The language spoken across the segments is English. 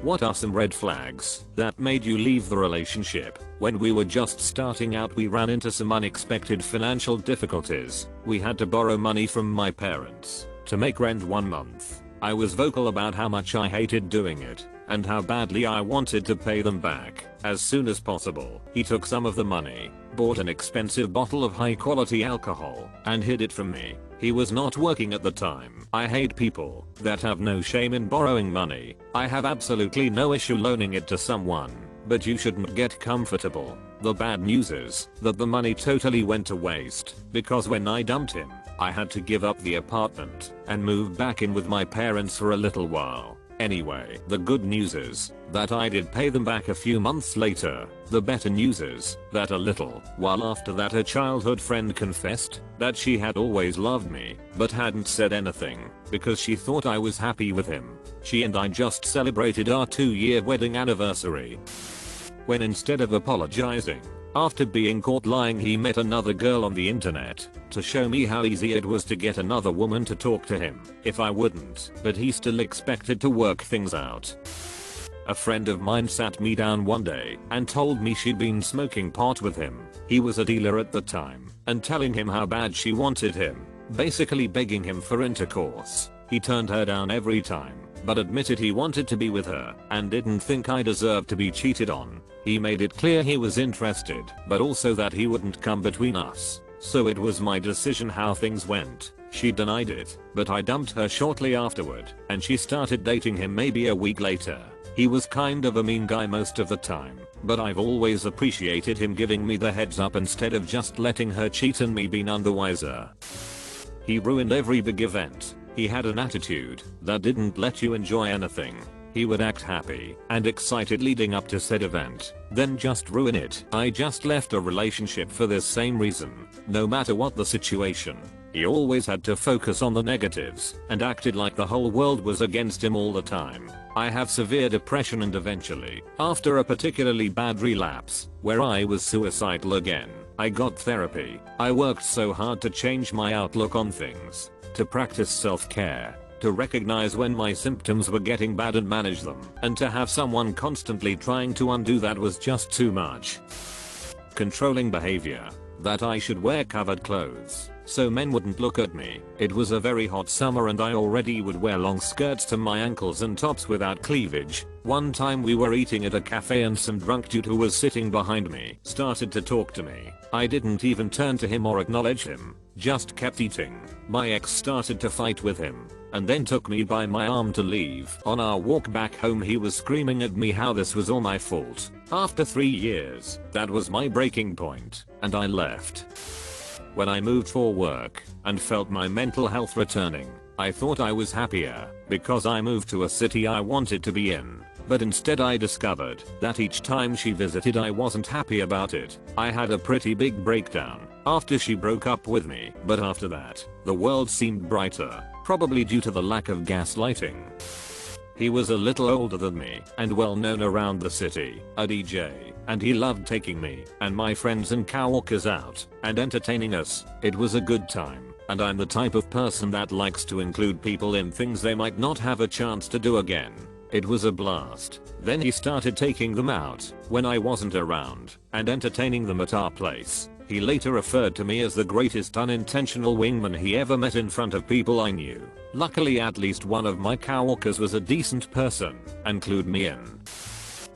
What are some red flags that made you leave the relationship? When we were just starting out, we ran into some unexpected financial difficulties. We had to borrow money from my parents to make rent 1 month. I was vocal about how much I hated doing it and how badly I wanted to pay them back as soon as possible. He took some of the money, bought an expensive bottle of high quality alcohol, and hid it from me. He was not working at the time. I hate people that have no shame in borrowing money. I have absolutely no issue loaning it to someone, but you shouldn't get comfortable. The bad news is that the money totally went to waste, because when I dumped him, I had to give up the apartment and move back in with my parents for a little while. Anyway, the good news is that I did pay them back a few months later. The better news is that a little while after that, a childhood friend confessed that she had always loved me but hadn't said anything because she thought I was happy with him. She and I just celebrated our 2-year wedding anniversary, when instead of apologizing after being caught lying, he met another girl on the internet to show me how easy it was to get another woman to talk to him if I wouldn't, but he still expected to work things out. A friend of mine sat me down one day and told me she'd been smoking pot with him. He was a dealer at the time, and telling him how bad she wanted him, basically begging him for intercourse. He turned her down every time, but admitted he wanted to be with her and didn't think I deserved to be cheated on. He made it clear he was interested, but also that he wouldn't come between us. So it was my decision how things went. She denied it, but I dumped her shortly afterward, and she started dating him maybe a week later. He was kind of a mean guy most of the time, but I've always appreciated him giving me the heads up instead of just letting her cheat and me be none the wiser. He ruined every big event. He had an attitude that didn't let you enjoy anything. He would act happy and excited leading up to said event, then just ruin it. I just left a relationship for this same reason. No matter what the situation, he always had to focus on the negatives and acted like the whole world was against him all the time. I have severe depression, and eventually, after a particularly bad relapse where I was suicidal again, I got therapy. I worked so hard to change my outlook on things, to practice self-care, to recognize when my symptoms were getting bad and manage them, and to have someone constantly trying to undo that was just too much. Controlling behavior. That I should wear covered clothes so men wouldn't look at me. It was a very hot summer and I already would wear long skirts to my ankles and tops without cleavage. One time we were eating at a cafe and some drunk dude who was sitting behind me started to talk to me. I didn't even turn to him or acknowledge him, just kept eating. My ex started to fight with him and then took me by my arm to leave. On our walk back home, he was screaming at me how this was all my fault. After 3 years, that was my breaking point, and I left. When I moved for work and felt my mental health returning, I thought I was happier because I moved to a city I wanted to be in. But instead I discovered that each time she visited I wasn't happy about it. I had a pretty big breakdown after she broke up with me, but after that, the world seemed brighter, probably due to the lack of gaslighting. He was a little older than me and well known around the city, a DJ, and he loved taking me and my friends and coworkers out and entertaining us. It was a good time, and I'm the type of person that likes to include people in things they might not have a chance to do again. It was a blast. Then he started taking them out when I wasn't around and entertaining them at our place. He later referred to me as the greatest unintentional wingman he ever met in front of people I knew. Luckily at least one of my coworkers was a decent person and clued me in.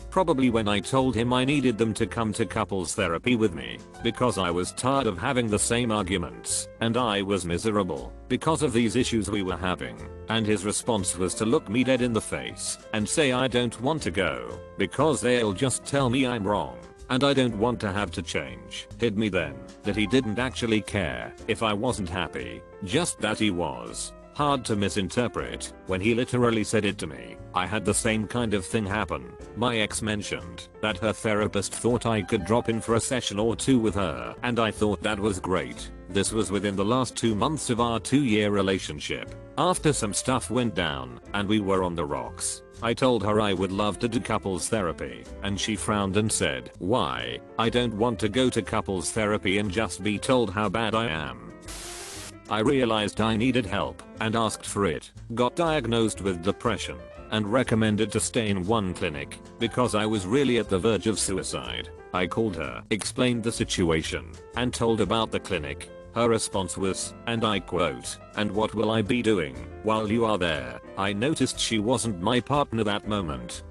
Probably when I told him I needed them to come to couples therapy with me because I was tired of having the same arguments and I was miserable because of these issues we were having, and his response was to look me dead in the face and say I don't want to go because they'll just tell me I'm wrong and I don't want to have to change. Hit me then that he didn't actually care if I wasn't happy, just that he was hard to misinterpret when he literally said it to me. I had the same kind of thing happen. My ex mentioned that her therapist thought I could drop in for a session or two with her, and I thought that was great. This was within the last 2 months of our 2-year relationship. After some stuff went down and we were on the rocks, I told her I would love to do couples therapy, and she frowned and said, "Why? I don't want to go to couples therapy and just be told how bad I am." I realized I needed help and asked for it, got diagnosed with depression, and recommended to stay in one clinic because I was really at the verge of suicide. I called her, explained the situation, and told about the clinic. Her response was, and I quote, "And what will I be doing while you are there?" I noticed she wasn't my partner that moment.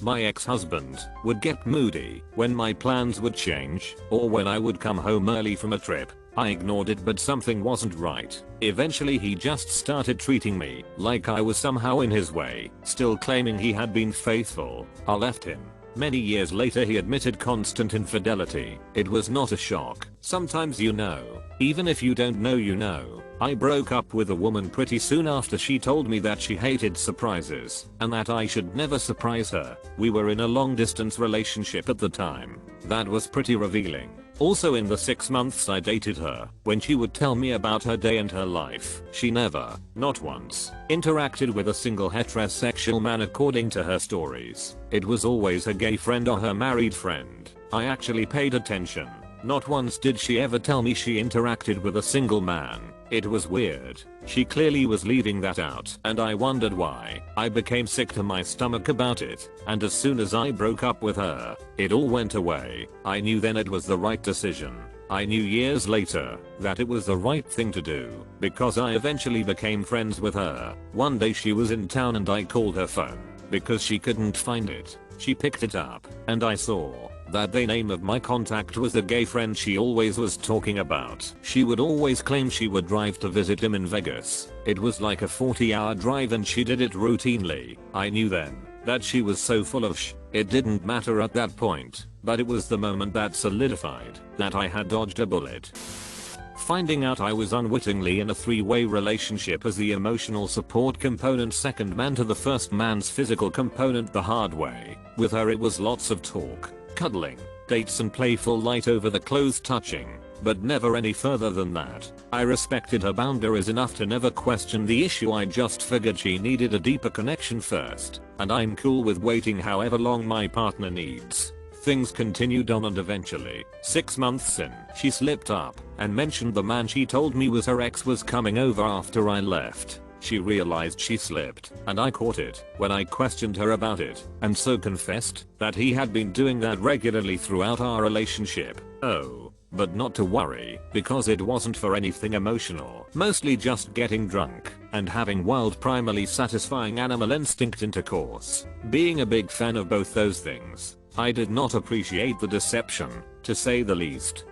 My ex-husband would get moody when my plans would change or when I would come home early from a trip. I ignored it, but something wasn't right. Eventually he just started treating me like I was somehow in his way, still claiming he had been faithful. I left him. Many years later he admitted constant infidelity. It was not a shock. Sometimes you know. Even if you don't know, you know. I broke up with a woman pretty soon after she told me that she hated surprises and that I should never surprise her. We were in a long distance relationship at the time. That was pretty revealing. Also, in the 6 months I dated her, when she would tell me about her day and her life, she never, not once, interacted with a single heterosexual man according to her stories. It was always her gay friend or her married friend. I actually paid attention. Not once did she ever tell me she interacted with a single man. It was weird. She clearly was leaving that out, and I wondered why. I became sick to my stomach about it, and as soon as I broke up with her, it all went away. I knew then it was the right decision. I knew years later that it was the right thing to do, because I eventually became friends with her. One day she was in town and I called her phone because she couldn't find it. She picked it up, and I saw that the name of my contact was the gay friend she always was talking about. She would always claim she would drive to visit him in Vegas. It was like a 40-hour drive and she did it routinely. I knew then that she was so full of it didn't matter at that point, but it was the moment that solidified that I had dodged a bullet. Finding out I was unwittingly in a 3-way relationship as the emotional support component, second man to the first man's physical component, the hard way. With her it was lots of talk, cuddling, dates and playful light over the clothes touching, but never any further than that. I respected her boundaries enough to never question the issue. I just figured she needed a deeper connection first, and I'm cool with waiting however long my partner needs. Things continued on, and eventually, 6 months in, she slipped up and mentioned the man she told me was her ex was coming over after I left. She realized she slipped, and I caught it when I questioned her about it, and so confessed that he had been doing that regularly throughout our relationship. Oh, but not to worry, because it wasn't for anything emotional, mostly just getting drunk and having wild, primarily satisfying animal instinct intercourse. Being a big fan of both those things, I did not appreciate the deception, to say the least.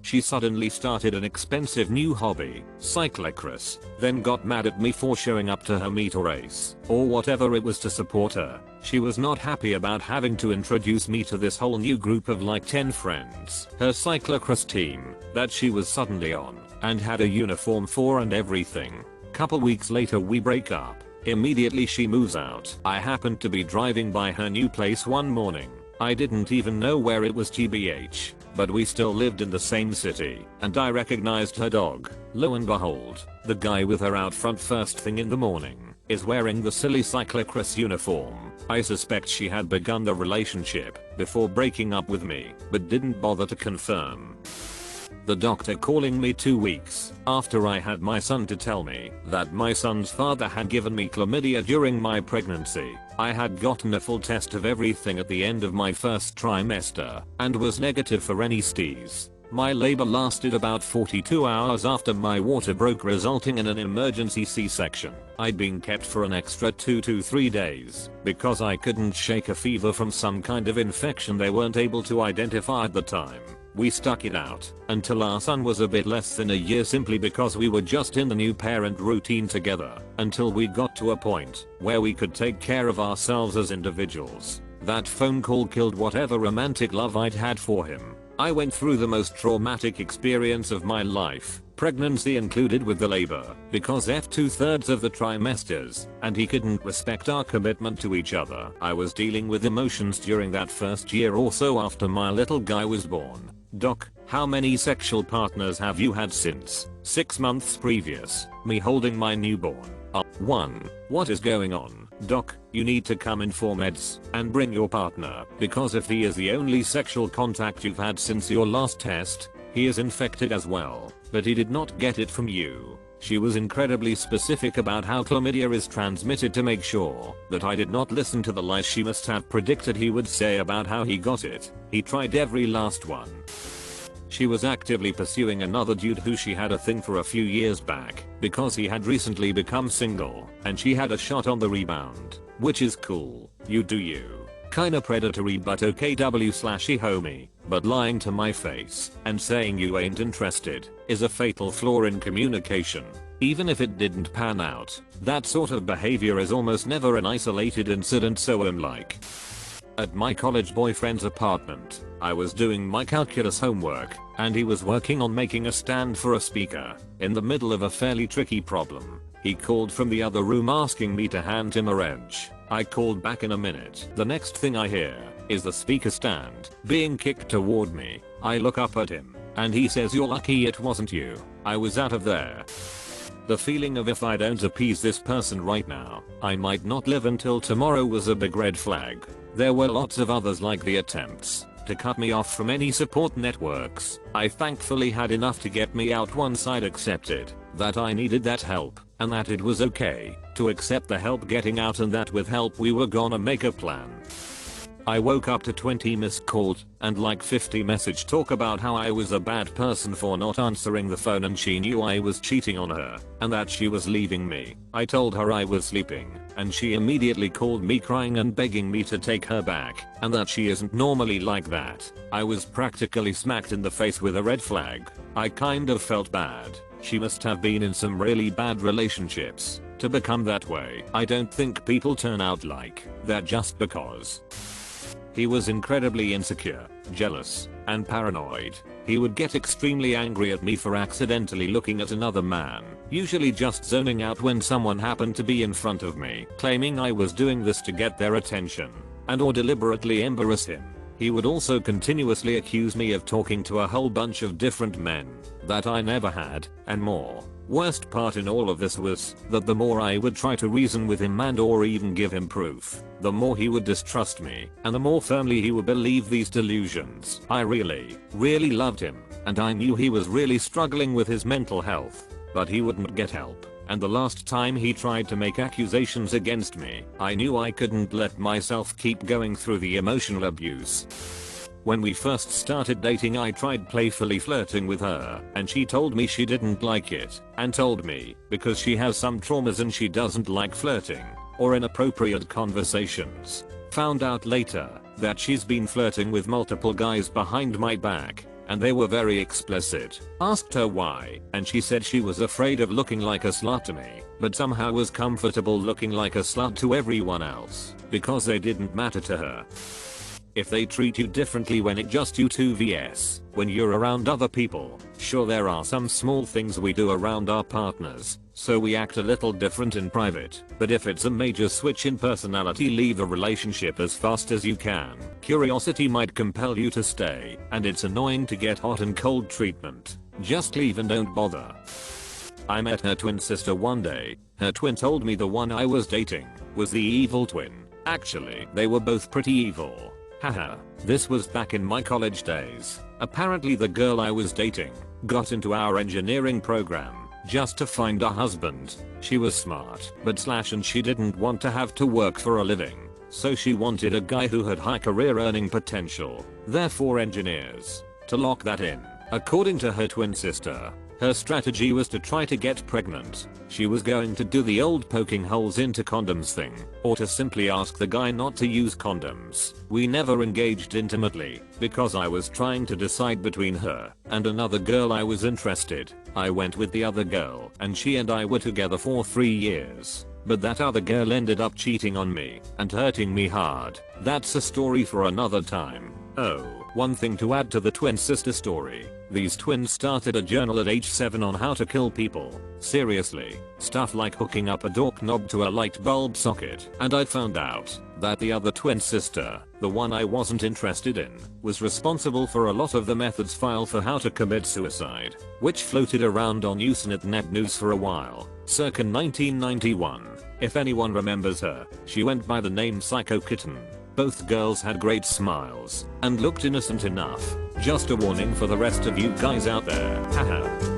She suddenly started an expensive new hobby, cyclocross, then got mad at me for showing up to her meet or race, or whatever it was to support her. She was not happy about having to introduce me to this whole new group of like 10 friends. Her cyclocross team, that she was suddenly on, and had a uniform for and everything. Couple weeks later we break up. Immediately she moves out. I happened to be driving by her new place one morning. I didn't even know where it was, tbh, but we still lived in the same city, and I recognized her dog. Lo and behold, the guy with her out front first thing in the morning is wearing the silly cyclocross uniform. I suspect she had begun the relationship before breaking up with me, but didn't bother to confirm. The doctor calling me 2 weeks after I had my son to tell me that my son's father had given me chlamydia during my pregnancy. I had gotten a full test of everything at the end of my first trimester and was negative for any STIs. My labor lasted about 42 hours after my water broke, resulting in an emergency C-section. I'd been kept for an extra 2 to 3 days because I couldn't shake a fever from some kind of infection they weren't able to identify at the time. We stuck it out until our son was a bit less than a year, simply because we were just in the new parent routine together, until we got to a point where we could take care of ourselves as individuals. That phone call killed whatever romantic love I'd had for him. I went through the most traumatic experience of my life, pregnancy included, with the labor, because F 2/3 of the trimesters, and he couldn't respect our commitment to each other. I was dealing with emotions during that first year or so after my little guy was born. Doc, how many sexual partners have you had since 6 months previous me holding my newborn? 1. What is going on? Doc, you need to come in for meds and bring your partner, because if he is the only sexual contact you've had since your last test, he is infected as well, but he did not get it from you. She was incredibly specific about how chlamydia is transmitted to make sure that I did not listen to the lies she must have predicted he would say about how he got it. He tried every last one. She was actively pursuing another dude who she had a thing for a few years back because he had recently become single and she had a shot on the rebound, which is cool. You do you. Kinda predatory but okay w/e homie, but lying to my face and saying you ain't interested is a fatal flaw in communication. Even if it didn't pan out, that sort of behavior is almost never an isolated incident, so I'm like. At my college boyfriend's apartment, I was doing my calculus homework, and he was working on making a stand for a speaker. In the middle of a fairly tricky problem, he called from the other room asking me to hand him a wrench. I called back in a minute. The next thing I hear is the speaker stand being kicked toward me. I look up at him, and he says, "You're lucky it wasn't you." I was out of there. The feeling of if I don't appease this person right now, I might not live until tomorrow was a big red flag. There were lots of others like the attempts to cut me off from any support networks. I thankfully had enough to get me out once I'd accepted that I needed that help and that it was okay to accept the help getting out and that with help we were gonna make a plan. I woke up to 20 missed calls and like 50 message talk about how I was a bad person for not answering the phone and she knew I was cheating on her and that she was leaving me. I told her I was sleeping and she immediately called me crying and begging me to take her back and that she isn't normally like that. I was practically smacked in the face with a red flag. I kind of felt bad. She must have been in some really bad relationships to become that way. I don't think people turn out like that just because. He was incredibly insecure, jealous, and paranoid. He would get extremely angry at me for accidentally looking at another man, usually just zoning out when someone happened to be in front of me, claiming I was doing this to get their attention and or deliberately embarrass him. He would also continuously accuse me of talking to a whole bunch of different men that I never had, and more. Worst part in all of this was that the more I would try to reason with him and or even give him proof, the more he would distrust me and the more firmly he would believe these delusions. I really loved him, and I knew he was really struggling with his mental health, but he wouldn't get help. And the last time he tried to make accusations against me, I knew I couldn't let myself keep going through the emotional abuse. When we first started dating, I tried playfully flirting with her, and she told me she didn't like it, and told me because she has some traumas and she doesn't like flirting or inappropriate conversations. Found out later that she's been flirting with multiple guys behind my back, and they were very explicit. Asked her why, and she said she was afraid of looking like a slut to me, but somehow was comfortable looking like a slut to everyone else because they didn't matter to her. If they treat you differently when it's just you two vs when you're around other people, sure there are some small things we do around our partners, so we act a little different in private, but if it's a major switch in personality, leave the relationship as fast as you can. Curiosity might compel you to stay, and it's annoying to get hot and cold treatment. Just leave and don't bother. I met her twin sister one day. Her twin told me the one I was dating was the evil twin. Actually, they were both pretty evil. Haha, this was back in my college days. Apparently the girl I was dating got into our engineering program just to find a husband. She was smart, but and she didn't want to have to work for a living. So she wanted a guy who had high career earning potential, therefore engineers. To lock that in, according to her twin sister, her strategy was to try to get pregnant. She was going to do the old poking holes into condoms thing, or to simply ask the guy not to use condoms. We never engaged intimately, because I was trying to decide between her and another girl I was interested. I went with the other girl, and she and I were together for 3 years. But that other girl ended up cheating on me and hurting me hard. That's a story for another time. Oh, one thing to add to the twin sister story. These twins started a journal at age 7 on how to kill people. Seriously, stuff like hooking up a door knob to a light bulb socket. And I found out that the other twin sister, the one I wasn't interested in, was responsible for a lot of the methods file for how to commit suicide, which floated around on Usenet Net News for a while, circa 1991. If anyone remembers her, she went by the name Psycho Kitten. Both girls had great smiles and looked innocent enough. Just a warning for the rest of you guys out there. Haha.